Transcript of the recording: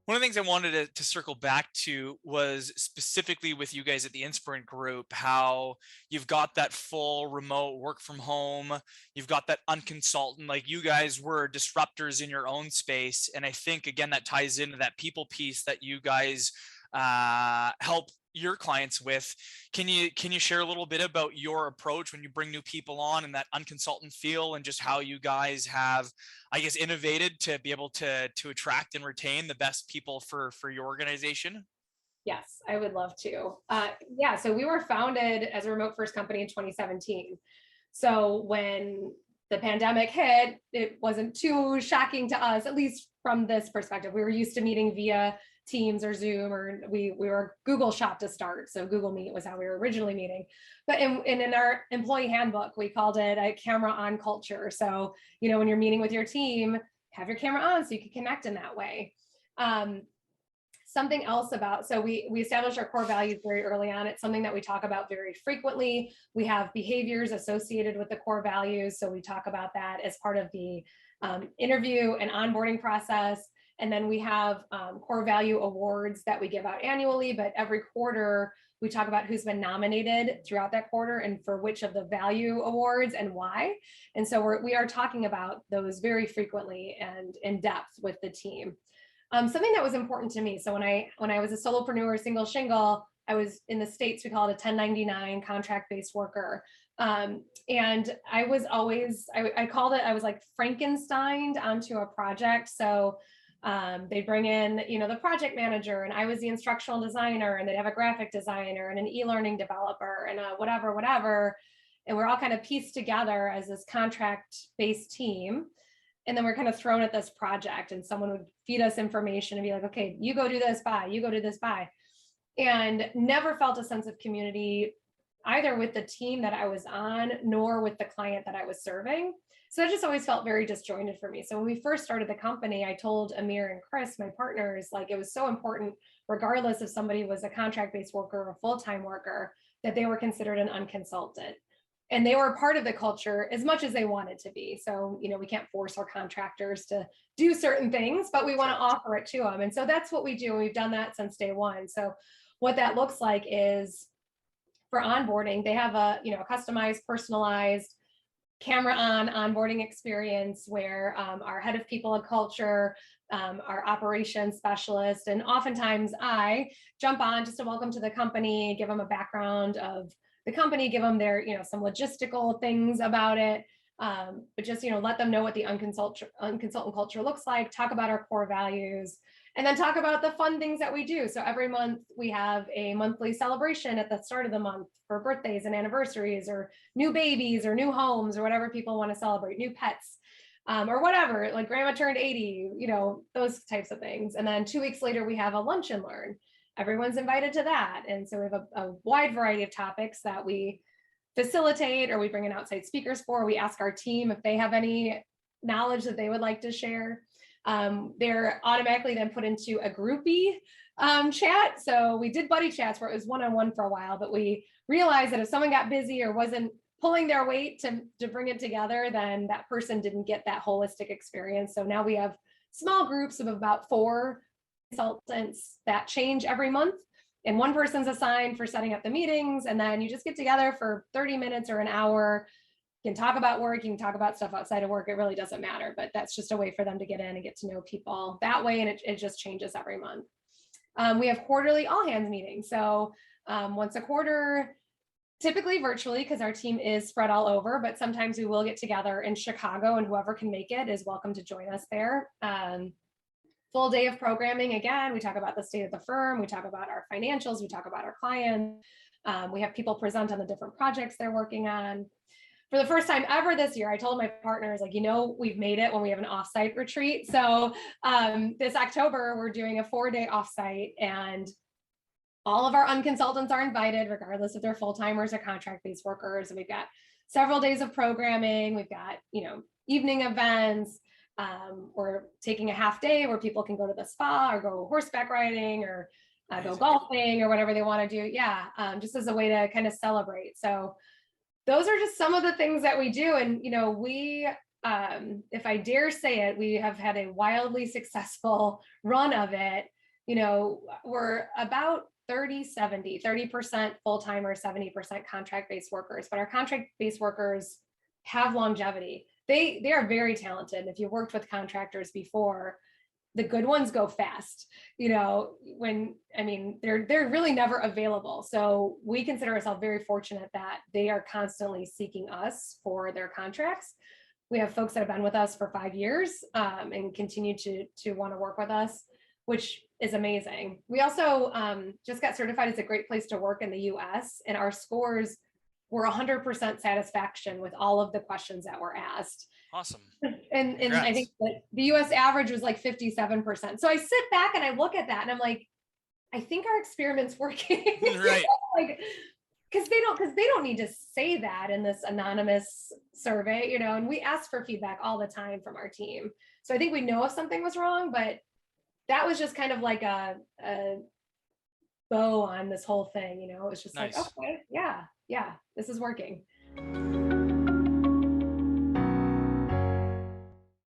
One of the things I wanted to circle back to was specifically with you guys at the Inspirant Group, how you've got that full remote work from home, you've got that unconsultant, like you guys were disruptors in your own space. And I think, again, that ties into that people piece that you guys help your clients with. Can you share a little bit about your approach when you bring new people on and that unconsultant feel, and just how you guys have, I guess, innovated to be able to attract and retain the best people for your organization? Yes, I would love to. Yeah, so we were founded as a remote first company in 2017. So when the pandemic hit, it wasn't too shocking to us, at least from this perspective. We were used to meeting via Teams or Zoom, or we were Google Shop to start. So Google Meet was how we were originally meeting. But in our employee handbook, we called it a camera on culture. So, when you're meeting with your team, have your camera on so you can connect in that way. Something else about, so we established our core values very early on. It's something that we talk about very frequently. We have behaviors associated with the core values. So we talk about that as part of the interview and onboarding process. And then we have core value awards that we give out annually, but every quarter we talk about who's been nominated throughout that quarter and for which of the value awards and why. And so we are talking about those very frequently and in depth with the team. Something that was important to me. So when I was a solopreneur, single shingle, I was in the States, we call it a 1099 contract-based worker. And I was always, I called it, I was like Frankensteined onto a project. So they'd bring in, the project manager, and I was the instructional designer, and they'd have a graphic designer and an e-learning developer and a whatever. And we're all kind of pieced together as this contract-based team. And then we're kind of thrown at this project, and someone would feed us information and be like, okay, you go do this, bye, you go do this, bye. And never felt a sense of community either with the team that I was on, nor with the client that I was serving. So that just always felt very disjointed for me. So when we first started the company, I told Amir and Chris, my partners, like it was so important, regardless if somebody was a contract-based worker or a full-time worker, that they were considered an unconsultant. And they were part of the culture as much as they wanted to be. So, we can't force our contractors to do certain things, but we want to offer it to them. And so that's what we do. And we've done that since day one. So what that looks like is, for onboarding, they have a customized, personalized, camera on onboarding experience where our head of people and culture, our operations specialist, and oftentimes I jump on just to welcome to the company, give them a background of the company, give them their, some logistical things about it, but just, let them know what the unconsultant culture looks like, talk about our core values, and then talk about the fun things that we do. So every month we have a monthly celebration at the start of the month for birthdays and anniversaries or new babies or new homes or whatever people want to celebrate, new pets, or whatever, like grandma turned 80, those types of things. And then 2 weeks later, we have a lunch and learn. Everyone's invited to that. And so we have a wide variety of topics that we facilitate, or we bring in outside speakers for. We ask our team if they have any knowledge that they would like to share. They're automatically then put into a groupie chat. So we did buddy chats where it was one-on-one for a while, but we realized that if someone got busy or wasn't pulling their weight to bring it together, then that person didn't get that holistic experience. So now we have small groups of about 4 consultants that change every month, and one person's assigned for setting up the meetings, and then you just get together for 30 minutes or an hour. You can talk about work, you can talk about stuff outside of work, it really doesn't matter, but that's just a way for them to get in and get to know people that way, and it just changes every month. We have quarterly all hands meetings, so once a quarter, typically virtually, because our team is spread all over, but sometimes we will get together in Chicago, and whoever can make it is welcome to join us there. Full day of programming. Again, we talk about the state of the firm, we talk about our financials, we talk about our clients. We have people present on the different projects they're working on. For the first time ever this year, I told my partners, like, we've made it when we have an offsite retreat. So this October, we're doing a 4-day offsite, and all of our unconsultants are invited, regardless if they're full-timers or contract-based workers. And we've got several days of programming. We've got, evening events. We're taking a half day where people can go to the spa or go horseback riding or go golfing or whatever they want to do. Yeah, just as a way to kind of celebrate. So those are just some of the things that we do. And, we, if I dare say it, we have had a wildly successful run of it. we're about 30% full-time or 70% contract-based workers, but our contract-based workers have longevity. They are very talented. If you've worked with contractors before, the good ones go fast, they're really never available. So we consider ourselves very fortunate that they are constantly seeking us for their contracts. We have folks that have been with us for 5 years and continue to want to work with us, which is amazing. We also just got certified as a great place to work in the US, and our scores were 100% satisfaction with all of the questions that were asked. Awesome. And I think Congrats. that the US average was like 57%. So I sit back and I look at that and I'm like, I think our experiment's working. Right. Like, because they don't need to say that in this anonymous survey, and we ask for feedback all the time from our team. So I think we know if something was wrong, but that was just kind of like a bow on this whole thing. It was just like, Nice. okay, yeah, this is working.